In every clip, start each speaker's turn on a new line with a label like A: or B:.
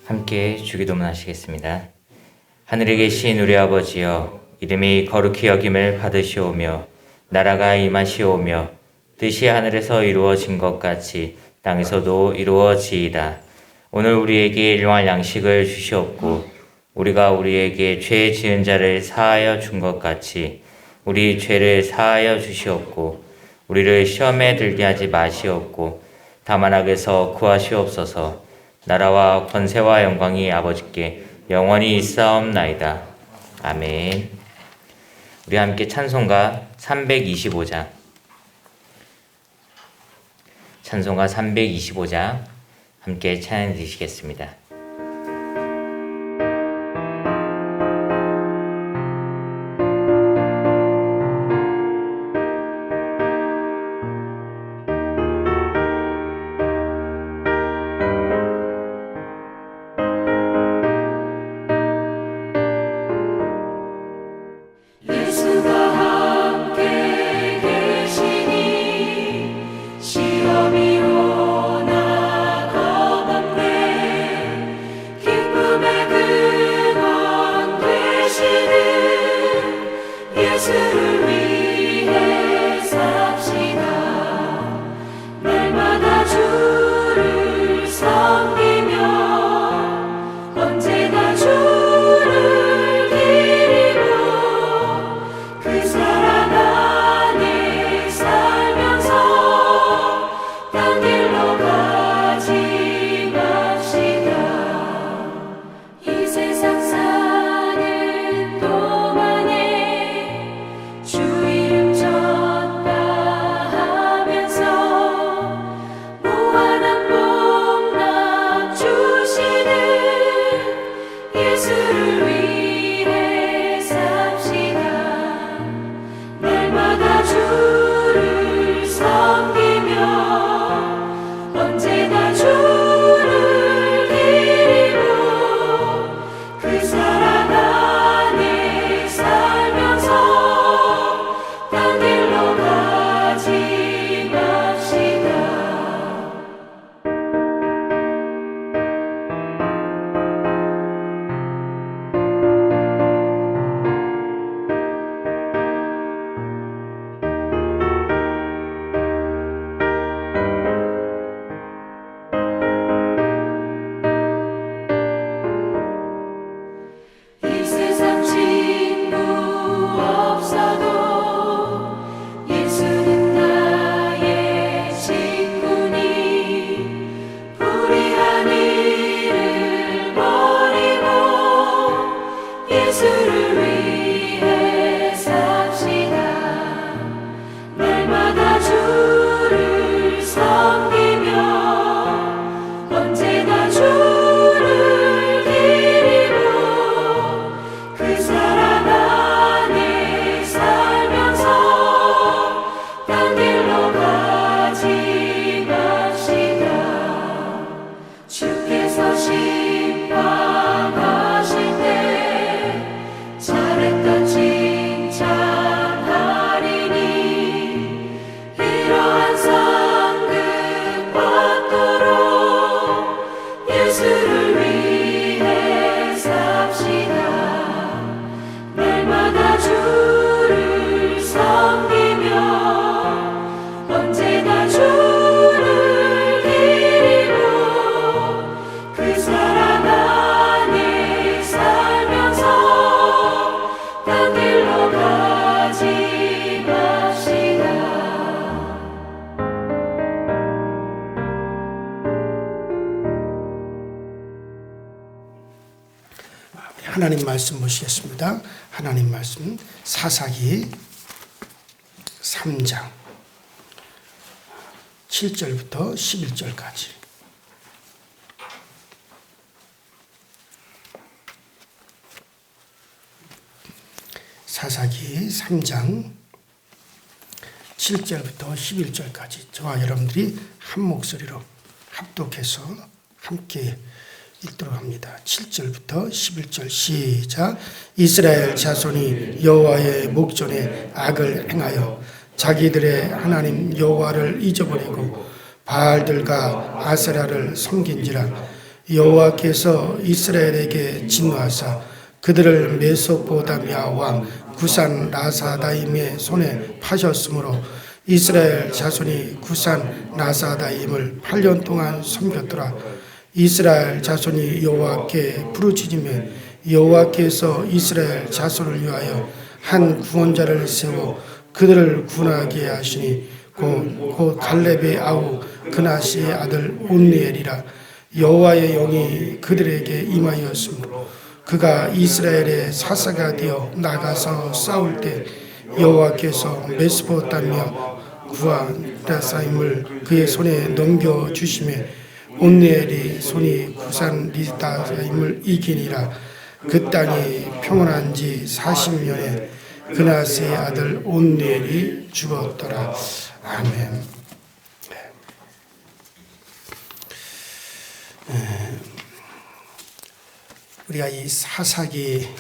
A: 함께 주기도문 하시겠습니다. 하늘에 계신 우리 아버지여, 이름이 거룩히 여김을 받으시오며 나라가 임하시오며 뜻이 하늘에서 이루어진 것 같이 땅에서도 이루어지이다. 오늘 우리에게 일용할 양식을 주시옵고 우리가 우리에게 죄 지은 자를 사하여 준 것 같이 우리 죄를 사하여 주시옵고 우리를 시험에 들게 하지 마시옵고 다만 악에서 구하시옵소서. 나라와 권세와 영광이 아버지께 영원히 있사옵나이다. 아멘. 우리 함께 찬송가 325장 찬송가 325장 함께 찬양해 주시겠습니다.
B: 하나님 말씀 보시겠습니다. 하나님 말씀 사사기 3장 7절부터 11절까지. 사사기 3장 7절부터 11절까지 저와 여러분들이 한 목소리로 합독해서 함께 읽도록 합니다. 7절부터 11절 시작. 이스라엘 자손이 여호와의 목전에 악을 행하여 자기들의 하나님 여호와를 잊어버리고 바알들과 아세라를 섬긴지라. 여호와께서 이스라엘에게 진노하사 그들을 메소포다미아 왕 구산 라사다임의 손에 파셨으므로 이스라엘 자손이 구산 라사다임을 8년 동안 섬겼더라. 이스라엘 자손이 여호와께 부르짖으며 여호와께서 이스라엘 자손을 위하여 한 구원자를 세워 그들을 구원하게 하시니 곧 갈렙의 아우 그나시의 아들 온니엘이라. 여호와의 영이 그들에게 임하였으므로 그가 이스라엘의 사사가 되어 나가서 싸울 때 여호와께서 메소포타미아 구한 라사임을 그의 손에 넘겨주시매 온니엘이 손이 구산 리다임을 이기니라. 그 땅이 평온한 지 40년에 그나스의 아들 온니엘이 죽었더라. 아멘. 우리가 이 사사기의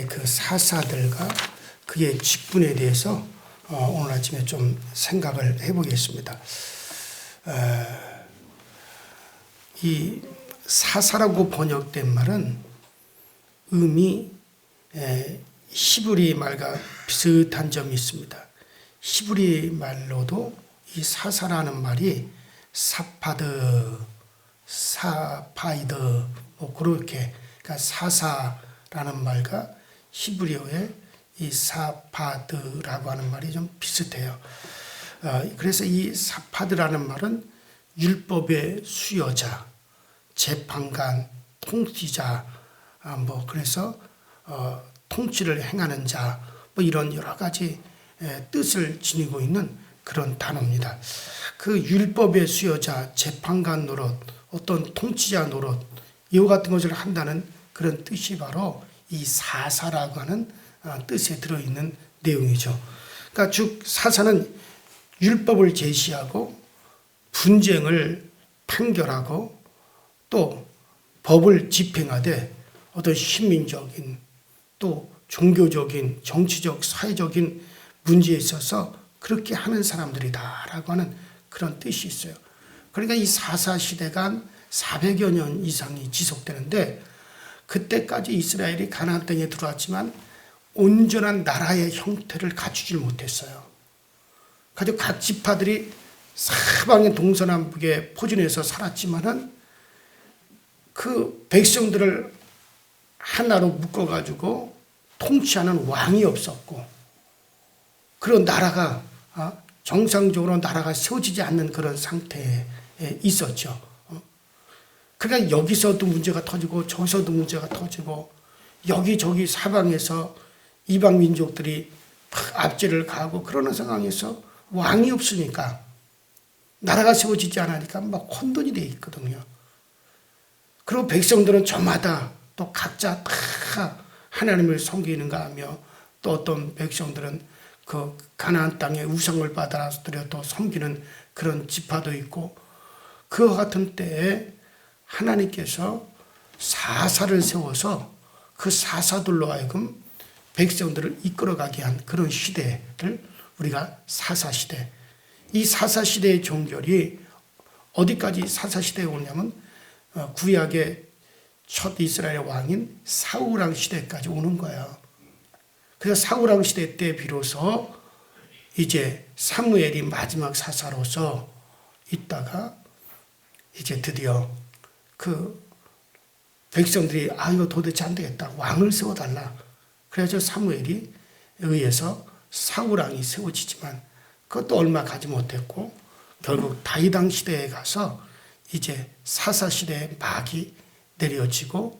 B: 그 사사들과 그의 직분에 대해서 오늘 아침에 좀 생각을 해보겠습니다. 이 사사라고 번역된 말은 음이 히브리 말과 비슷한 점이 있습니다. 히브리 말로도 이 사사라는 말이 사파드, 사파이드 뭐 그렇게, 그러니까 사사라는 말과 히브리어의 이 사파드라고 하는 말이 좀 비슷해요. 그래서 이 사파드라는 말은 율법의 수여자, 재판관, 통치자, 뭐 그래서 통치를 행하는 자, 뭐 이런 여러 가지 뜻을 지니고 있는 그런 단어입니다. 그 율법의 수여자, 재판관 노릇, 어떤 통치자 노릇, 이와 같은 것을 한다는 그런 뜻이 바로 이 사사라고 하는 뜻에 들어있는 내용이죠. 그러니까 즉 사사는 율법을 제시하고 분쟁을 판결하고 또 법을 집행하되 어떤 시민적인 또 종교적인 정치적 사회적인 문제에 있어서 그렇게 하는 사람들이다라고 하는 그런 뜻이 있어요. 그러니까 이 사사 시대가 한 400여 년 이상이 지속되는데 그때까지 이스라엘이 가나안 땅에 들어왔지만 온전한 나라의 형태를 갖추질 못했어요. 그래서 각 지파들이 사방의 동서남북에 포진해서 살았지만은 그 백성들을 하나로 묶어가지고 통치하는 왕이 없었고, 그런 나라가 정상적으로 나라가 세워지지 않는 그런 상태에 있었죠. 그러니까 여기서도 문제가 터지고 저기서도 문제가 터지고 여기저기 사방에서 이방 민족들이 압제를 가하고 그러는 상황에서 왕이 없으니까 나라가 세워지지 않으니까 막 혼돈이 돼 있거든요. 그리고 백성들은 저마다 또 각자 다 하나님을 섬기는가 하며 또 어떤 백성들은 그 가나안 땅에 우상을 받아들여 또 섬기는 그런 지파도 있고, 그와 같은 때에 하나님께서 사사를 세워서 그 사사들로 하여금 백성들을 이끌어가게 한 그런 시대를 우리가 사사시대, 이 사사시대의 종결이 어디까지 사사시대에 오냐면 구약의 첫 이스라엘 왕인 사울왕 시대까지 오는 거예요. 그래서 사울왕 시대 때 비로소 이제 사무엘이 마지막 사사로서 있다가 이제 드디어 그 백성들이 이거 도대체 안 되겠다, 왕을 세워달라. 그래서 사무엘이 의해서 사울왕이 세워지지만 그것도 얼마 가지 못했고 결국 다윗왕 시대에 가서 이제 사사시대의 막이 내려지고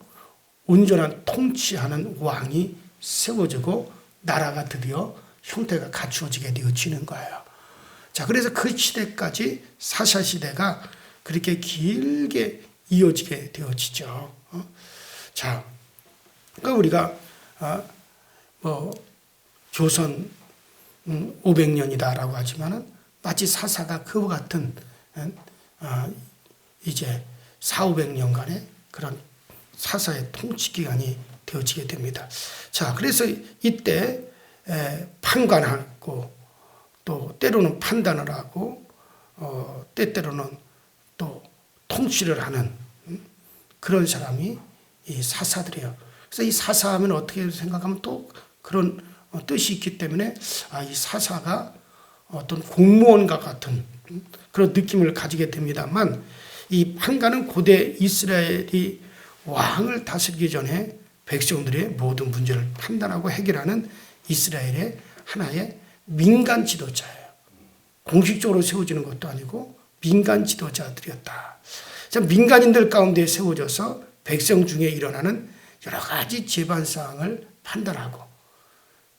B: 온전한 통치하는 왕이 세워지고 나라가 드디어 형태가 갖추어지게 되어지는 거예요. 자, 그래서 그 시대까지 사사시대가 그렇게 길게 이어지게 되어지죠. 자, 그러니까 우리가 뭐 조선 500년이다라고 하지만은 마치 사사가 그와 같은 이제 400~500년간의 그런 사사의 통치 기간이 되어지게 됩니다. 자, 그래서 이때 판관하고 또 때로는 판단을 하고 때때로는 통치를 하는 그런 사람이 이 사사들이에요. 그래서 이 사사하면 어떻게 생각하면 또 그런 뜻이 있기 때문에 이 사사가 어떤 공무원과 같은 그런 느낌을 가지게 됩니다만, 이 판관은 고대 이스라엘이 왕을 다스리기 전에 백성들의 모든 문제를 판단하고 해결하는 이스라엘의 하나의 민간 지도자예요. 공식적으로 세워지는 것도 아니고 민간 지도자들이었다. 민간인들 가운데 세워져서 백성 중에 일어나는 여러 가지 재반사항을 판단하고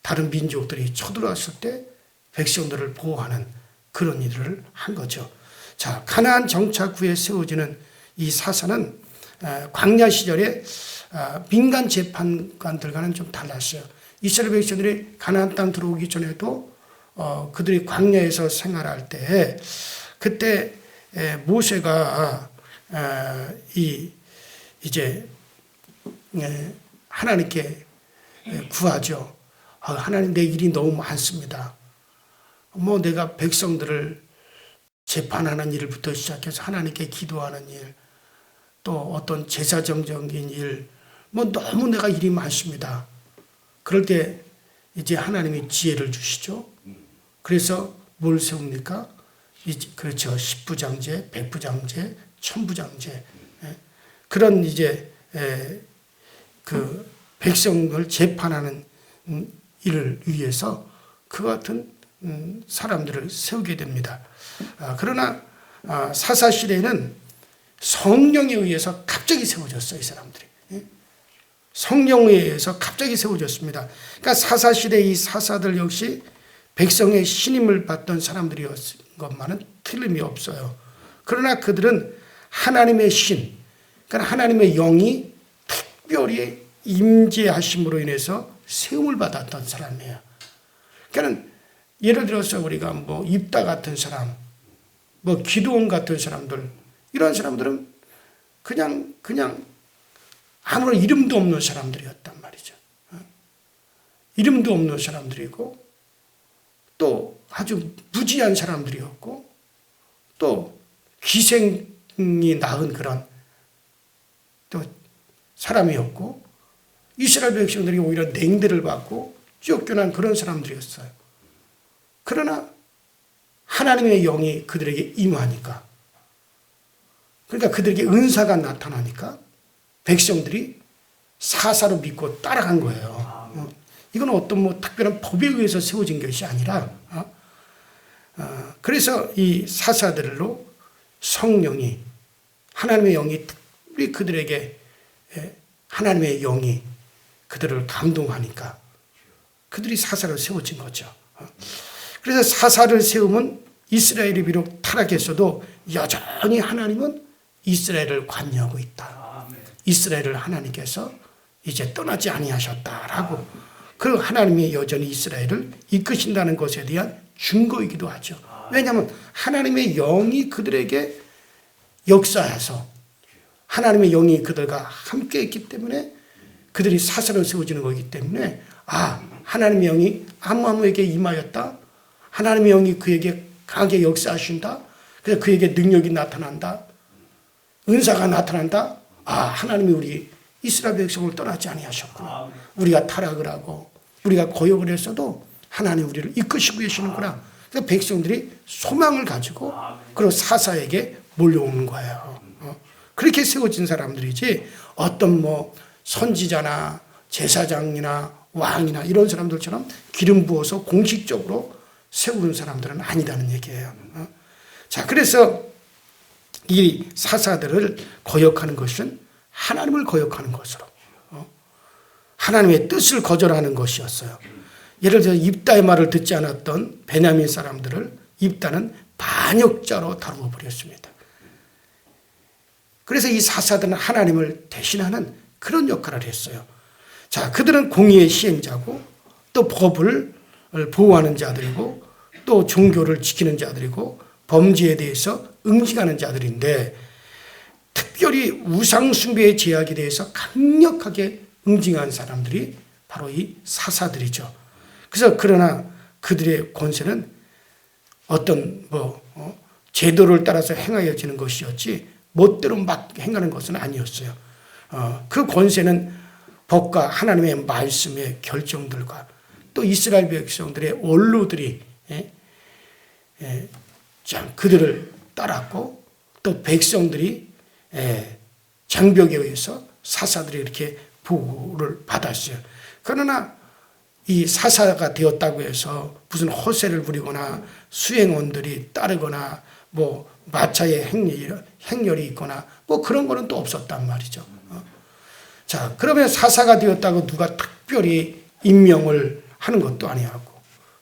B: 다른 민족들이 쳐들어왔을 때 백성들을 보호하는 그런 일을 한 거죠. 자, 가나안 정착 후에 세워지는 이 사사는 광야 시절에 민간 재판관들과는 좀 달랐어요. 이스라엘 백성들이 가나안 땅 들어오기 전에도 그들이 광야에서 생활할 때 그때 모세가 이제 하나님께 구하죠. 하나님, 내 일이 너무 많습니다. 내가 백성들을 재판하는 일부터 시작해서 하나님께 기도하는 일, 또 어떤 제사정적인 일, 너무 내가 일이 많습니다. 그럴 때 이제 하나님이 지혜를 주시죠. 그래서 뭘 세웁니까? 그렇죠. 십부장제, 백부장제, 천부장제. 그런 이제 그 백성을 재판하는 일을 위해서 그 같은 사람들을 세우게 됩니다. 그러나 사사시대에는 성령에 의해서 갑자기 세워졌어요. 이 사람들이. 성령에 의해서 갑자기 세워졌습니다. 그러니까 사사시대 이 사사들 역시 백성의 신임을 받던 사람들이었던 것만은 틀림이 없어요. 그러나 그들은 하나님의 신, 그러니까 하나님의 영이 특별히 임재하심으로 인해서 세움을 받았던 사람이에요. 그러니까 예를 들어서 우리가 입다 같은 사람, 기드온 같은 사람들, 이런 사람들은 그냥 아무런 이름도 없는 사람들이었단 말이죠. 이름도 없는 사람들이고 또 아주 무지한 사람들이었고 또 기생이 낳은 그런 또 사람이었고 이스라엘 백성들이 오히려 냉대를 받고 쫓겨난 그런 사람들이었어요. 그러나 하나님의 영이 그들에게 임하니까, 그러니까 그들에게 은사가 나타나니까 백성들이 사사로 믿고 따라간 거예요. 이건 어떤 특별한 법에 의해서 세워진 것이 아니라 그래서 이 사사들로 성령이, 하나님의 영이 특별히 그들에게, 하나님의 영이 그들을 감동하니까 그들이 사사로 세워진 거죠. 그래서 사사를 세우면 이스라엘이 비록 타락했어도 여전히 하나님은 이스라엘을 관여하고 있다. 이스라엘을 하나님께서 이제 떠나지 아니하셨다라고, 그 하나님이 여전히 이스라엘을 이끄신다는 것에 대한 증거이기도 하죠. 왜냐하면 하나님의 영이 그들에게 역사해서 하나님의 영이 그들과 함께 있기 때문에 그들이 사사로 세워지는 거기 때문에 하나님의 영이 아무에게 임하였다. 하나님의 영이 그에게 강하게 역사하신다. 그래서 그에게 능력이 나타난다. 은사가 나타난다. 하나님이 우리 이스라엘 백성을 떠나지 아니하셨구나. 우리가 타락을 하고 우리가 거역을 했어도 하나님 우리를 이끄시고 계시는구나. 그래서 백성들이 소망을 가지고 그리고 사사에게 몰려오는 거예요. 그렇게 세워진 사람들이지 어떤 선지자나 제사장이나 왕이나 이런 사람들처럼 기름 부어서 공식적으로 세우는 사람들은 아니라는 얘기예요. 자, 그래서 이 사사들을 거역하는 것은 하나님을 거역하는 것으로, 하나님의 뜻을 거절하는 것이었어요. 예를 들어 입다의 말을 듣지 않았던 베냐민 사람들을 입다는 반역자로 다루어 버렸습니다. 그래서 이 사사들은 하나님을 대신하는 그런 역할을 했어요. 자, 그들은 공의의 시행자고 또 법을 보호하는 자들이고 또 종교를 지키는 자들이고 범죄에 대해서 응징하는 자들인데, 특별히 우상숭배의 제약에 대해서 강력하게 응징한 사람들이 바로 이 사사들이죠. 그래서 그러나 그들의 권세는 어떤 제도를 따라서 행하여지는 것이었지 멋대로 막 행하는 것은 아니었어요. 그 권세는 법과 하나님의 말씀의 결정들과 또 이스라엘 백성들의 원로들이 그들을 따랐고 또 백성들이 장벽에 의해서 사사들이 이렇게 보호를 받았어요. 그러나 이 사사가 되었다고 해서 무슨 허세를 부리거나 수행원들이 따르거나 뭐 마차에 행렬이 있거나 뭐 그런 거는 또 없었단 말이죠. 자, 그러면 사사가 되었다고 누가 특별히 임명을 하는 것도 아니고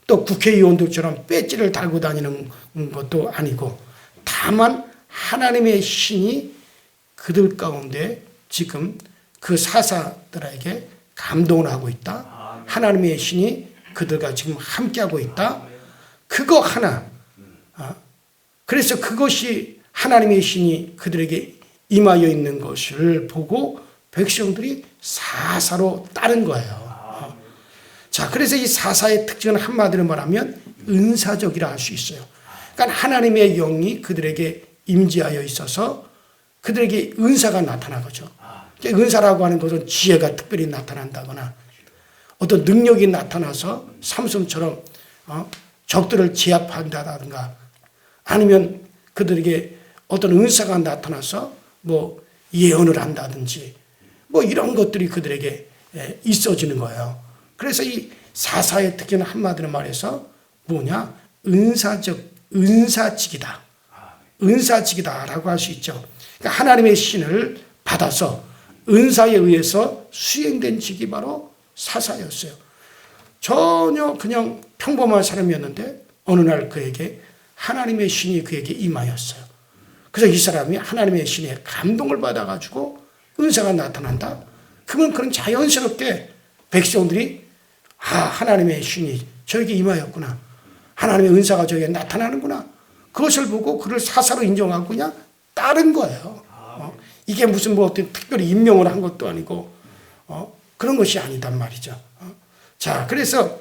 B: 또 국회의원들처럼 배지를 달고 다니는 것도 아니고 다만 하나님의 신이 그들 가운데 지금 그 사사들에게 감동을 하고 있다. 하나님의 신이 그들과 지금 함께하고 있다. 그거 하나. 그래서 그것이 하나님의 신이 그들에게 임하여 있는 것을 보고 백성들이 사사로 따른 거예요. 자, 그래서 이 사사의 특징은 한마디로 말하면 은사적이라 할 수 있어요. 그러니까 하나님의 영이 그들에게 임재하여 있어서 그들에게 은사가 나타나거죠. 은사라고 하는 것은 지혜가 특별히 나타난다거나 어떤 능력이 나타나서 삼손처럼 적들을 제압한다든가 아니면 그들에게 어떤 은사가 나타나서 뭐 예언을 한다든지 뭐 이런 것들이 그들에게 있어지는 거예요. 그래서 이 사사의 특징은 한마디로 말해서 뭐냐? 은사직이다. 은사직이다라고 할 수 있죠. 그러니까 하나님의 신을 받아서 은사에 의해서 수행된 직이 바로 사사였어요. 전혀 그냥 평범한 사람이었는데 어느 날 그에게 하나님의 신이 그에게 임하였어요. 그래서 이 사람이 하나님의 신의 감동을 받아가지고 은사가 나타난다. 그러면 그런 자연스럽게 백성들이 하나님의 신이 저에게 임하였구나. 하나님의 은사가 저에게 나타나는구나. 그것을 보고 그를 사사로 인정하고 그냥 따른 거예요. 이게 무슨 뭐 어떤 특별히 임명을 한 것도 아니고 그런 것이 아니단 말이죠. 자, 그래서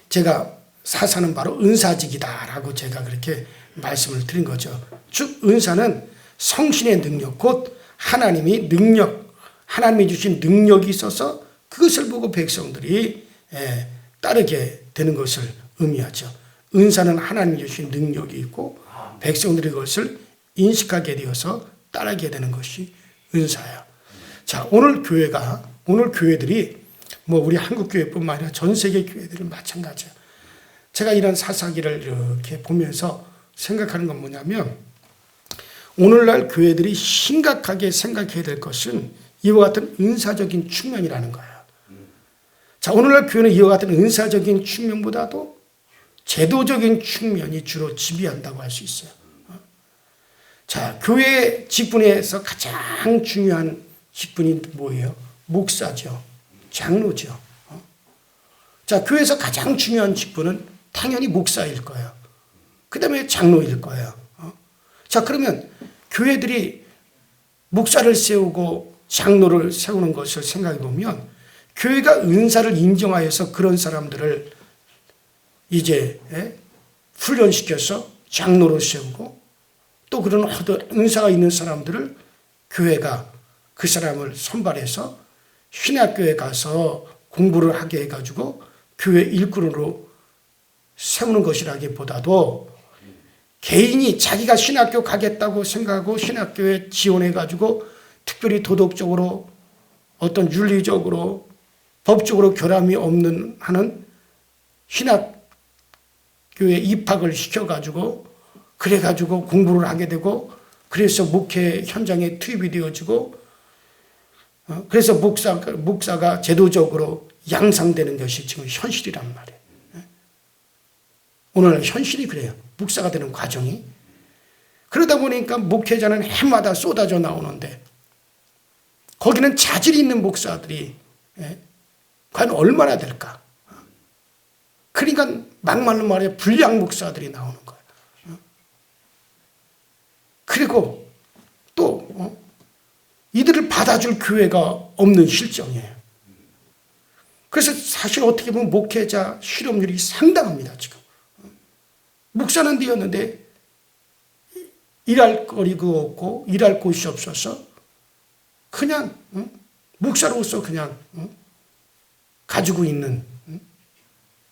B: 제가 사사는 바로 은사직이다라고 제가 그렇게 말씀을 드린 거죠. 즉 은사는 성신의 능력, 곧 하나님이 하나님이 주신 능력이 있어서 그것을 보고 백성들이 따르게 되는 것을 의미하죠. 은사는 하나님이 주신 능력이 있고 백성들이 그것을 인식하게 되어서 따르게 되는 것이 은사예요. 자, 오늘 교회들이 뭐 우리 한국 교회뿐만 아니라 전 세계 교회들은 마찬가지예요. 제가 이런 사사기를 이렇게 보면서 생각하는 건 뭐냐면 오늘날 교회들이 심각하게 생각해야 될 것은 이와 같은 은사적인 측면이라는 거예요. 자, 오늘날 교회는 이와 같은 은사적인 측면보다도 제도적인 측면이 주로 지배한다고 할 수 있어요. 자, 교회 직분에서 가장 중요한 직분이 뭐예요? 목사죠. 장로죠. 자, 교회에서 가장 중요한 직분은 당연히 목사일 거예요. 그 다음에 장로일 거예요. 자, 그러면 교회들이 목사를 세우고 장로를 세우는 것을 생각해 보면 교회가 은사를 인정하여서 그런 사람들을 이제 훈련시켜서 장로로 세우고 또 그런 은사가 있는 사람들을 교회가 그 사람을 선발해서 신학교에 가서 공부를 하게 해가지고 교회 일꾼으로 세우는 것이라기보다도 개인이 자기가 신학교 가겠다고 생각하고 신학교에 지원해가지고 특별히 도덕적으로 어떤 윤리적으로 법적으로 결함이 없는 하는 신학교에 입학을 시켜가지고 그래가지고 공부를 하게 되고 그래서 목회 현장에 투입이 되어지고 그래서 목사가 제도적으로 양상되는 것이 지금 현실이란 말이에요. 오늘 현실이 그래요. 목사가 되는 과정이. 그러다 보니까 목회자는 해마다 쏟아져 나오는데 거기는 자질이 있는 목사들이 과연 얼마나 될까? 그러니까 막말로 말해 불량 목사들이 나오는 거예요. 그리고 또 이들을 받아줄 교회가 없는 실정이에요. 그래서 사실 어떻게 보면 목회자 실업률이 상당합니다. 지금 목사는 되었는데 일할 거리가 없고 일할 곳이 없어서 그냥 목사로서 그냥 가지고 있는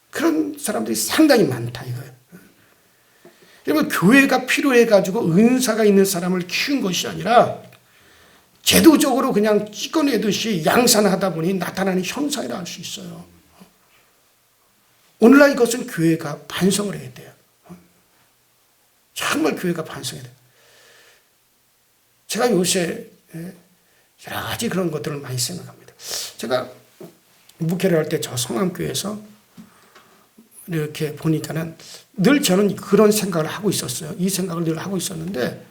B: 그런 사람들이 상당히 많다 이거예요. 여러분 교회가 필요해가지고 은사가 있는 사람을 키운 것이 아니라 제도적으로 그냥 찍어내듯이 양산하다 보니 나타나는 현상이라 할 수 있어요. 오늘날 이것은 교회가 반성을 해야 돼요. 정말 교회가 반성해야 돼요. 제가 요새 여러 가지 그런 것들을 많이 생각합니다. 제가 목회를 할 때 저 성암교회에서 이렇게 보니까는 늘 저는 그런 생각을 하고 있었어요. 이 생각을 늘 하고 있었는데,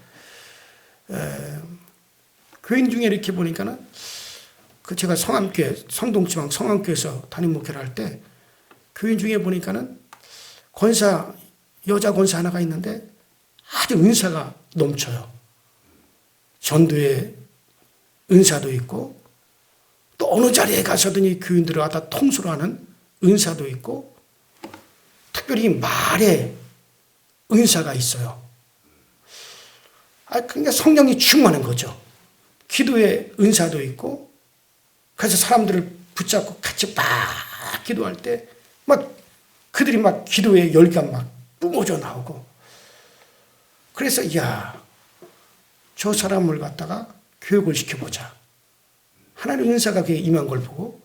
B: 교인 중에 이렇게 보니까는 그 제가 성암교회, 성동지방 성암교회에서 담임 목회를 할 때 교인 중에 보니까는 권사, 여자 권사 하나가 있는데 아주 은사가 넘쳐요. 전도의 은사도 있고 또 어느 자리에 가서든지 교인들을 갖다 통솔 하는 은사도 있고 특별히 말에 은사가 있어요. 그러니까 성령이 충만한 거죠. 기도의 은사도 있고 그래서 사람들을 붙잡고 같이 막 기도할 때 막 그들이 막 기도의 열기가 막 뿜어져 나오고 그래서 이야 저 사람을 갖다가 교육을 시켜보자. 하나님의 은사가 그에 임한 걸 보고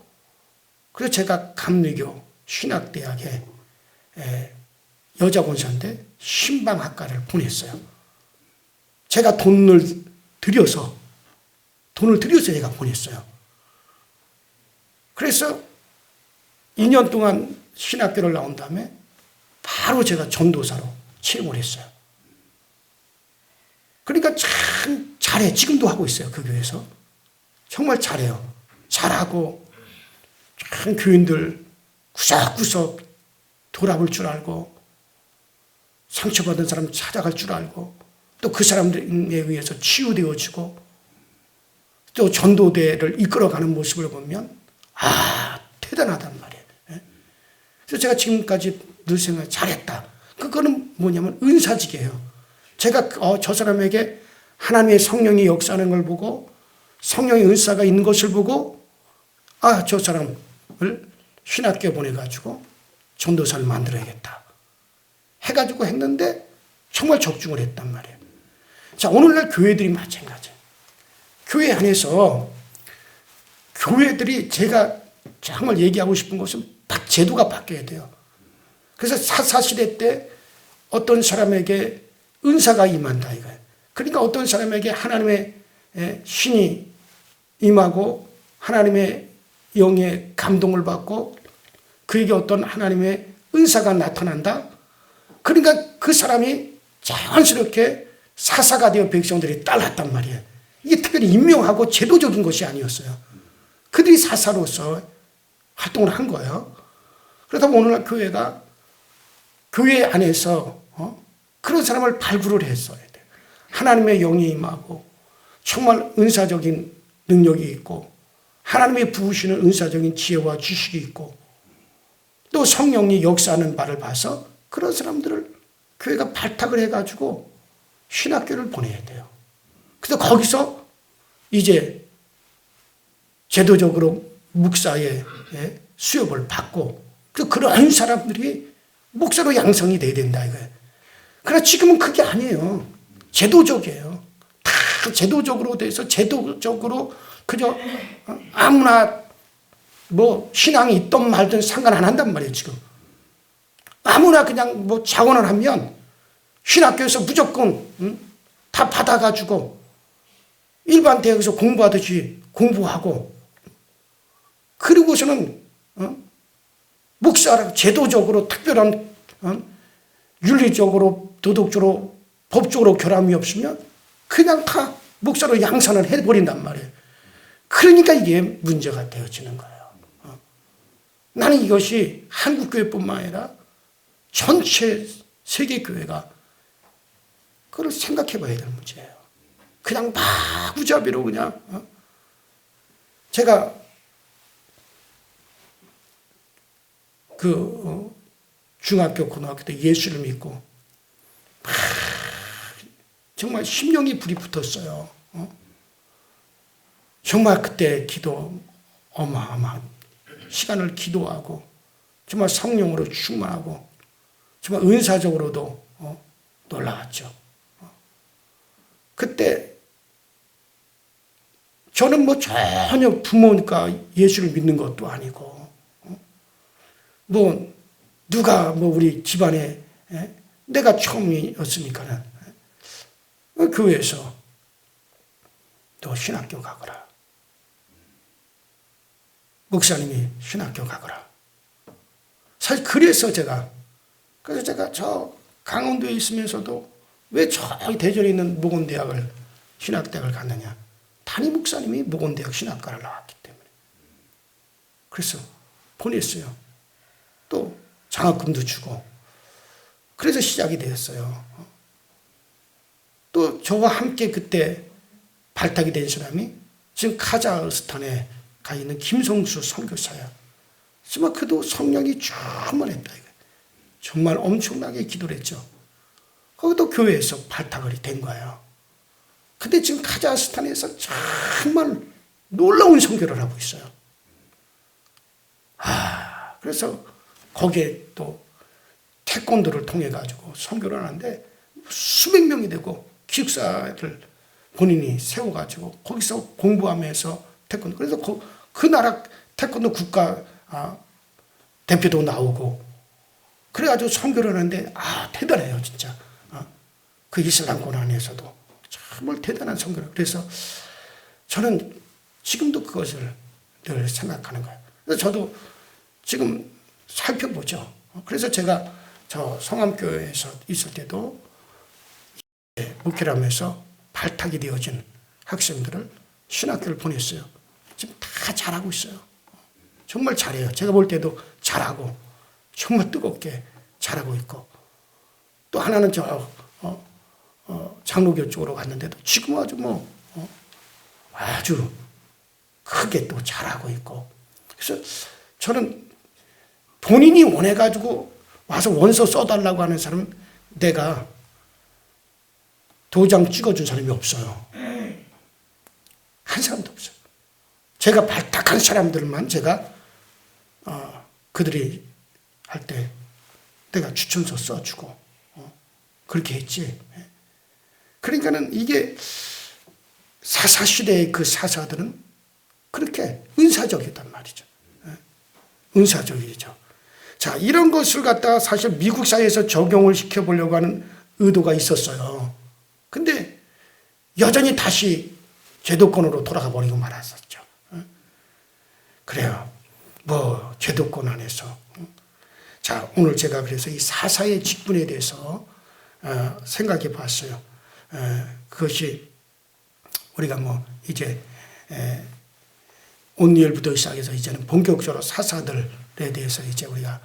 B: 그래서 제가 감리교 신학대학에 여자 권사인데 신방학과를 보냈어요. 제가 돈을 들여서 제가 보냈어요. 그래서 2년 동안 신학교를 나온 다음에 바로 제가 전도사로 채용을 했어요. 그러니까 참 잘해. 지금도 하고 있어요. 그 교회에서. 정말 잘해요. 잘하고 참 교인들 구석구석 돌아볼 줄 알고 상처받은 사람 찾아갈 줄 알고 또 그 사람들에 의해서 치유되어지고 또 전도대를 이끌어가는 모습을 보면 대단하단 말이에요. 그래서 제가 지금까지 늘 생각 잘했다. 그거는 뭐냐면 은사직이에요. 제가 저 사람에게 하나님의 성령이 역사하는 걸 보고 성령의 은사가 있는 것을 보고 저 사람을 신학교에 보내가지고 전도사를 만들어야겠다 해가지고 했는데 정말 적중을 했단 말이에요. 자, 오늘날 교회들이 마찬가지예요. 교회 안에서 교회들이 제가 정말 얘기하고 싶은 것은 딱 제도가 바뀌어야 돼요. 그래서 사사시대 때 어떤 사람에게 은사가 임한다 이거예요. 그러니까 어떤 사람에게 하나님의 신이 임하고 하나님의 영의 감동을 받고 그에게 어떤 하나님의 은사가 나타난다. 그러니까 그 사람이 자연스럽게 사사가 되어 백성들이 따랐단 말이에요. 이게 특별히 임명하고 제도적인 것이 아니었어요. 그들이 사사로서 활동을 한 거예요. 그러다 보면 오늘날 교회가 교회 안에서 그런 사람을 발굴을 했어야 돼요. 하나님의 영이 임하고 정말 은사적인 능력이 있고 하나님의 부으시는 은사적인 지혜와 지식이 있고 또 성령이 역사하는 바를 봐서 그런 사람들을 교회가 발탁을 해가지고 신학교를 보내야 돼요. 그래서 거기서 이제 제도적으로 목사의 수업을 받고 그런 사람들이 목사로 양성이 돼야 된다 이거예요. 그러나 지금은 그게 아니에요. 제도적이에요. 다 제도적으로 돼서 제도적으로 그저 아무나 뭐 신앙이 있든 말든 상관 안 한단 말이에요. 지금 아무나 그냥 뭐 자원을 하면 신학교에서 무조건 다 받아가지고 일반 대학에서 공부하듯이 공부하고 그리고서는 목사라고 제도적으로 특별한 윤리적으로 도덕적으로 법적으로 결함이 없으면 그냥 다 목사로 양산을 해버린단 말이에요. 그러니까 이게 문제가 되어지는 거예요. 나는 이것이 한국교회뿐만 아니라 전체 세계교회가 그걸 생각해 봐야 될 문제예요. 그냥 마구잡이로 그냥 제가 중학교 고등학교 때 예수를 믿고 막 정말 심령이 불이 붙었어요. 정말 그때 기도 어마어마한 시간을 기도하고 정말 성령으로 충만하고 정말 은사적으로도 놀라웠죠. 그때 저는 뭐 전혀 부모니까 예수를 믿는 것도 아니고 뭐 누가 뭐 우리 집안에 내가 처음이었으니까는 교회에서 너 신학교 가거라. 목사님이 신학교 가거라. 사실 그래서 제가 저 강원도에 있으면서도 왜 저기 대전에 있는 목원대학을 신학대학을 갔느냐. 담임 목사님이 목원대학 신학과를 나왔기 때문에. 그래서 보냈어요. 또 장학금도 주고. 그래서 시작이 되었어요. 또 저와 함께 그때 발탁이 된 사람이 지금 카자흐스탄에 가 있는 김성수 선교사야. 정말 그도 성령이 충만했다. 정말 엄청나게 기도를 했죠. 거기도 교회에서 발탁이 된 거예요. 근데 지금 카자흐스탄에서 정말 놀라운 선교를 하고 있어요. 그래서 거기에 또 태권도를 통해 가지고 선교를 하는데 수백 명이 되고 기숙사를 본인이 세워가지고 거기서 공부하면서 태권도. 그래서 그 나라 태권도 국가 대표도 나오고 그래가지고 선교를 하는데 대단해요 진짜. 그 이슬람권 안에서도 정말 대단한 선교를. 그래서 저는 지금도 그것을 늘 생각하는 거예요. 그래서 저도 지금 살펴보죠. 그래서 제가 저 성암교회에서 있을 때도 목회를 하면서 발탁이 되어진 학생들을 신학교를 보냈어요. 지금 다 잘하고 있어요. 정말 잘해요. 제가 볼 때도 잘하고 정말 뜨겁게 잘하고 있고 또 하나는 장로교 쪽으로 갔는데도 지금 아주 크게 또 잘하고 있고. 그래서 저는 본인이 원해가지고 와서 원서 써달라고 하는 사람은 내가 도장 찍어준 사람이 없어요. 한 사람도 없어요. 제가 발탁한 사람들만 제가 그들이 할 때 내가 추천서 써주고 그렇게 했지. 그러니까는 이게 사사시대의 그 사사들은 그렇게 은사적이단 말이죠. 은사적이죠. 자, 이런 것을 갖다가 사실 미국 사회에서 적용을 시켜보려고 하는 의도가 있었어요. 근데 여전히 다시 제도권으로 돌아가 버리고 말았었죠. 그래요. 뭐 제도권 안에서. 자, 오늘 제가 그래서 이 사사의 직분에 대해서 생각해 봤어요. 그것이 우리가 뭐 이제 온리얼부터 시작해서 이제는 본격적으로 사사들에 대해서 이제 우리가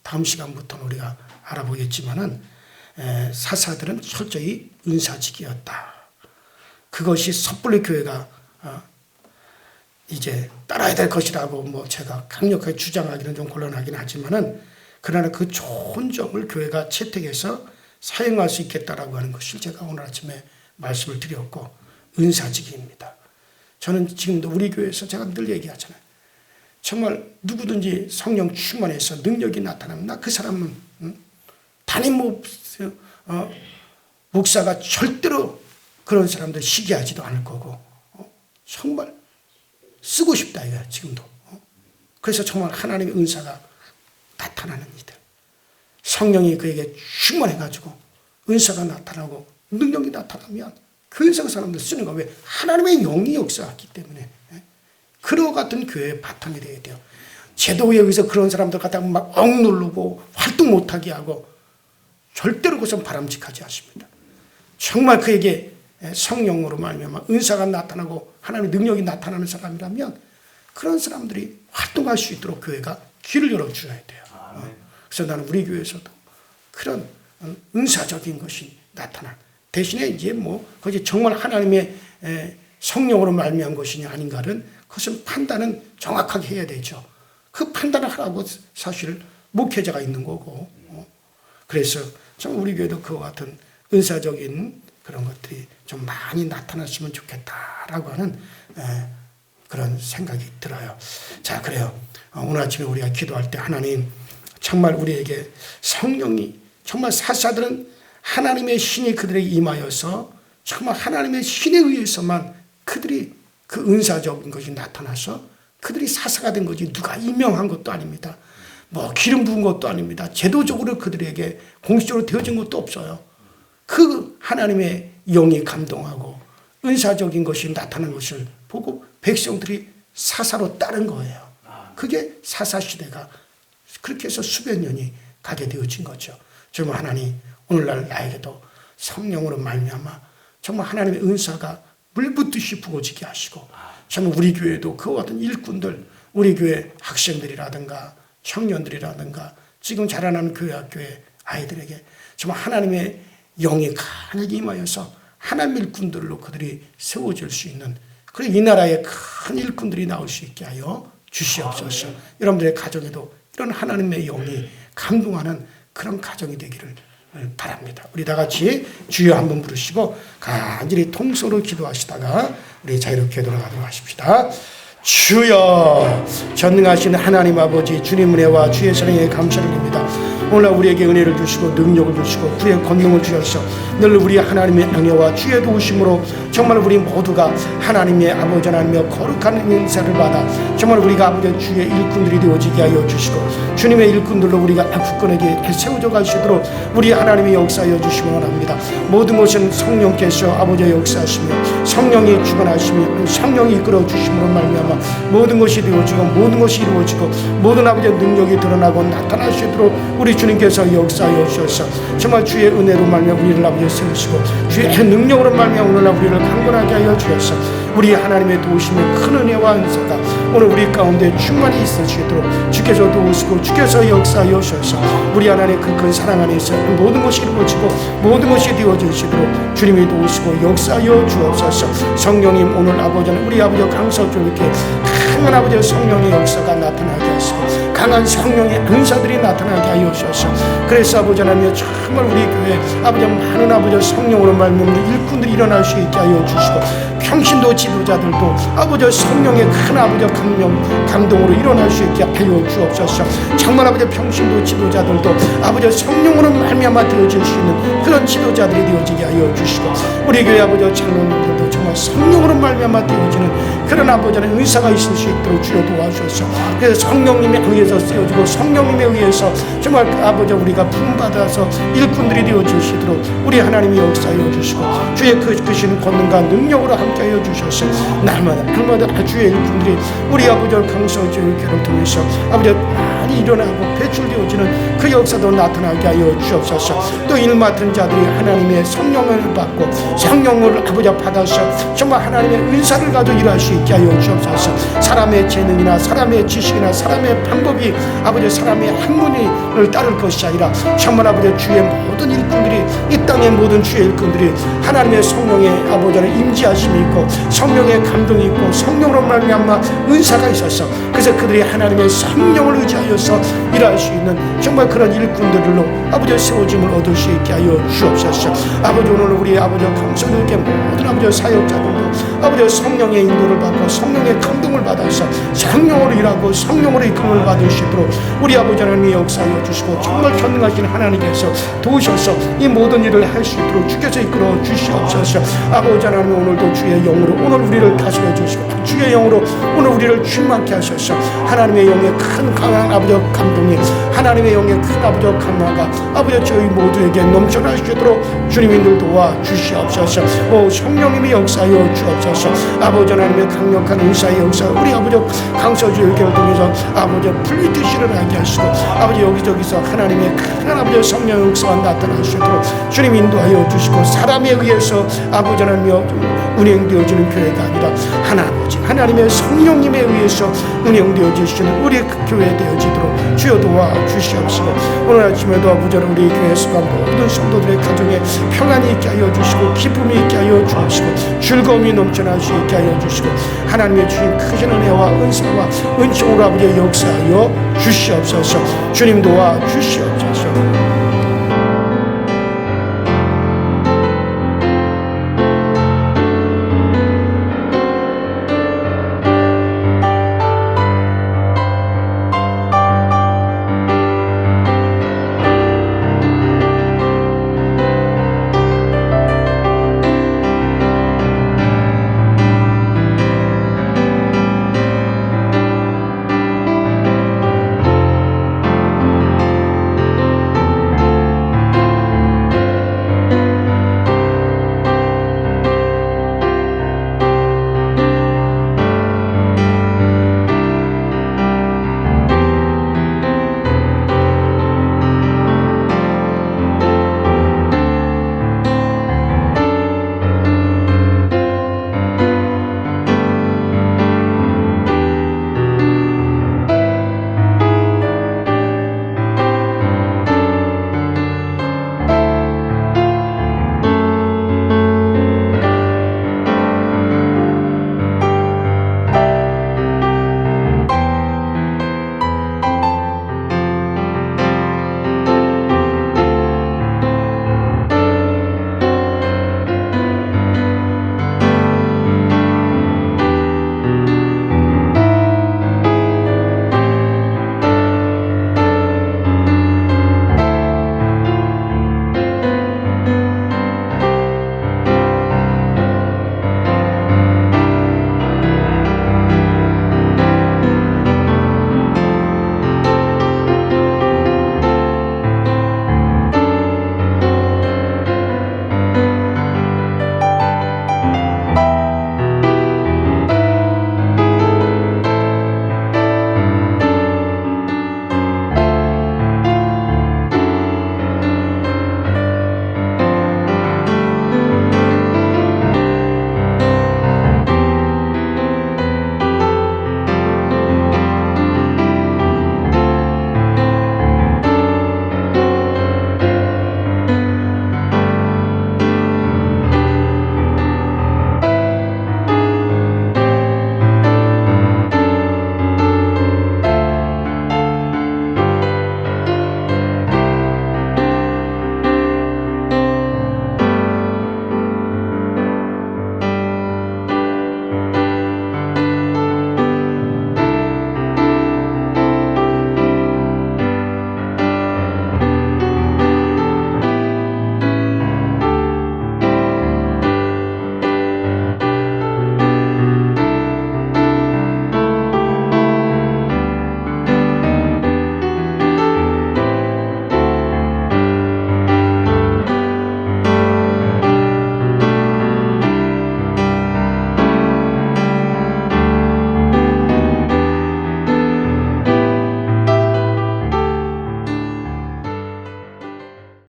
B: 다음 시간부터는 우리가 알아보겠지만은 사사들은 철저히 은사직이었다. 그것이 섣불리 교회가 이제 따라야 될 것이라고 뭐 제가 강력하게 주장하기는 좀 곤란하긴 하지만은 그러나 그 좋은 점을 교회가 채택해서 사용할 수 있겠다라고 하는 것을 제가 오늘 아침에 말씀을 드렸고 은사직입니다. 저는 지금도 우리 교회에서 제가 늘 얘기하잖아요. 정말 누구든지 성령 충만해서 능력이 나타나면 나 그 사람은 담임 목사가 절대로 그런 사람들 시기하지도 않을 거고 정말 쓰고 싶다 이거야 지금도. 그래서 정말 하나님의 은사가 나타나는 이들. 성령이 그에게 충만해가지고 은사가 나타나고 능력이 나타나면 그 은사가 사람들 쓰는 거 왜? 하나님의 영이 역사하기 때문에. 그와 같은 교회의 바탕이 되어야 돼요. 제도에 의해서 그런 사람들 갖다가 막 억누르고 활동 못하게 하고 절대로 그것은 바람직하지 않습니다. 정말 그에게 성령으로 말미암아 은사가 나타나고 하나님의 능력이 나타나는 사람이라면 그런 사람들이 활동할 수 있도록 교회가 길을 열어줘야 돼요. 그래서 나는 우리 교회에서도 그런 은사적인 것이 나타나 대신에 이제 뭐 그것이 정말 하나님의 성령으로 말미암은 것이냐 아닌가는 그것은 판단은 정확하게 해야 되죠. 그 판단을 하라고 사실 목회자가 있는 거고. 그래서 참 우리 교회도 그와 같은 은사적인 그런 것들이 좀 많이 나타났으면 좋겠다라고 하는 그런 생각이 들어요. 자, 그래요. 오늘 아침에 우리가 기도할 때 하나님 정말 우리에게 성령이 정말 사사들은 하나님의 신이 그들에게 임하여서 정말 하나님의 신에 의해서만 그들이 그 은사적인 것이 나타나서 그들이 사사가 된 거지 누가 임명한 것도 아닙니다. 뭐 기름 부은 것도 아닙니다. 제도적으로 그들에게 공식적으로 되어진 것도 없어요. 그 하나님의 영이 감동하고 은사적인 것이 나타나는 것을 보고 백성들이 사사로 따른 거예요. 그게 사사시대가 그렇게 해서 수백 년이 가게 되어진 거죠. 정말 하나님 오늘날 나에게도 성령으로 말미암아 정말 하나님의 은사가 물붓듯이 부어지게 하시고 정말 우리 교회도 그와 같은 일꾼들, 우리 교회 학생들이라든가 청년들이라든가 지금 자라나는 교회 학교의 아이들에게 정말 하나님의 영이 강하게 임하여서 하나님 일꾼들로 그들이 세워질 수 있는 그리고 이 나라에 큰 일꾼들이 나올 수 있게 하여 주시옵소서. 여러분들의 가정에도 이런 하나님의 영이 감동하는 그런 가정이 되기를 바랍니다. 우리 다 같이 주여 한번 부르시고 간절히 통성으로 기도하시다가 우리 자유롭게 돌아가도록 하십시다. 주여, 전능하신 하나님 아버지, 주님 은혜와 주의 사랑에 감사를 드립니다. 오늘 우리에게 은혜를 주시고 능력을 주시고 주의 권능을 주셔서 늘 우리 하나님의 은혜와 주의 도우심으로 정말 우리 모두가 하나님의 아버지 하나님의 거룩한 인사를 받아 정말 우리가 아버지 주의 일꾼들이 되어지게 하여 주시고 주님의 일꾼들로 우리가 굳건하게 세워져 가시도록 우리 하나님의 역사하여 주시기 원합니다. 모든 것은 성령께서 아버지의 역사하시며 성령이 주관하시며 성령이 이끌어 주심으로 말미암아 모든 것이 되어지고 모든 것이 이루어지고 모든 아버지의 능력이 드러나고 나타나시도록 우리 주님께서 역사하여 주셔서 정말 주의 은혜로 말미암아 우리를 아버지 세우시고 주의 능력으로 말미암아 오늘날 우리를 강건하게 하여 주셔서 우리 하나님의 도우심의 큰 은혜와 은사가 오늘 우리 가운데 충만히 있으시도록 주께서 도우시고 주께서 역사하여 주셔서 우리 하나님의 그 큰 사랑 안에서 모든 것이 이루어지고 모든 것이 되어지시도록 주님이 도우시고 역사하여 주옵소서. 성령님 오늘 아버지는 우리 아버지 강서교회에 강한 아버지의 성령의 역사가 나타나게 하시고 강한 성령의 은사들이 나타나게 하여 주셔서 그래서 아버지 하나님 정말 우리 교회 아버지 많은 아버지 성령으로 말미암아 일꾼들이 일어날 수 있게 하여 주시고 평신도 지도자들도 아버지 성령의 큰 아버지 감동으로 일어날 수 있게 하여 주옵소서. 정말 아버지 평신도 지도자들도 아버지 성령으로 말미암아 되어질 수 있는 그런 지도자들이 되어지게 하여 주시고 우리 교회 아버지 장로님들도 정말 성령으로 말미암아 되어지는 그런 아버지의 은사가 있을 수 있도록 주여 도와주셔서 그래서 성령님에 의해서 쓰여지고 성령님에 의해서 정말 아버지 우리가 부름받아서 일꾼들이 되어주시도록 우리 하나님이 역사하여 주시고 주의 크신 권능과 능력으로 함께하여 주셔서 날마다 주의 일꾼들이 우리 아버지 강서교회를 통해서 아버지 많이 일어나고 배출되어지는 그 역사도 나타나게 하여 주옵소서. 또 일 맡은 자들이 하나님의 성령을 받고 성령을 아버지 받아서 정말 하나님의 은사를 가지고 일할 수 있게 하여 주옵소서. 사람의 재능이나 사람의 지식이나 사람의 방법이 아버지 사람의 학문을 따를 것이 아니라 정말 아버지 주의 모든 일꾼들이 이 땅의 모든 주의 일꾼들이 하나님의 성령의 아버지를 임재하심이 있고 성령의 감동이 있고 성령으로 말미암아 은사가 있어서 그래서 그들이 하나님의 성령을 의지하여서 일할 수 있는 정말 그런 일꾼들로 아버지 세워짐을 얻을 수 있게 하여 주옵소서. 아버지 오늘 우리 아버지 강성교회 모든 아버지 사역자들도 아버지 성령의 인도를 받고 성령의 감동을 받아서 성령으로 일하고 성령으로 이끌림을 받을 수 있도록 우리 아버지 하나님의 역사하여 주시고 정말 전능하신 하나님께서 도우셔서 이 모든 일을 할 수 있도록 주께서 이끌어 주시옵소서. 아버지 하나님 오늘도 주의 영으로 오늘 우리를 다스려 주시고 주의 영으로 오늘 우리를 충만케 하셔서 하나님의 영의 큰 강한 아버지 감동이 하나님의 영의 큰 아버지 강화가 아버지 저희 모두에게 넘쳐나시도록 주님이 늘 도와 주시옵소서. 오 성령님의 역사하여 주옵소서. 아버지 하나님의 강력한 은사의 역사 우리 아버지 강서교회를 통해서 아버지 불빛이 일어나게 하시고 아버지 여기저기서 하나님의 큰 아버지 성령 역사가 나타나시도록 주님 인도하여 주시고 사람에 의해서 아버지 하나님의 운행되어지는 교회가 아니라 아버지 하나님의 성령님에 의해서 운영되어지시는 우리 교회 되어지도록 주여 도와 주시옵시고 오늘 아침에도 아버지 우리 교회에서가 모든 성도들의 가정에 평안이 있게 하여 주시고 기쁨이 있게 하여 주시고 즐거움이 넘쳐날 수 있게 하여 주시고 하나님의 주신 크신 은혜와 은사와 은총으로 아버지 역사하여 주시옵소서. 주님 도와 주시옵소서.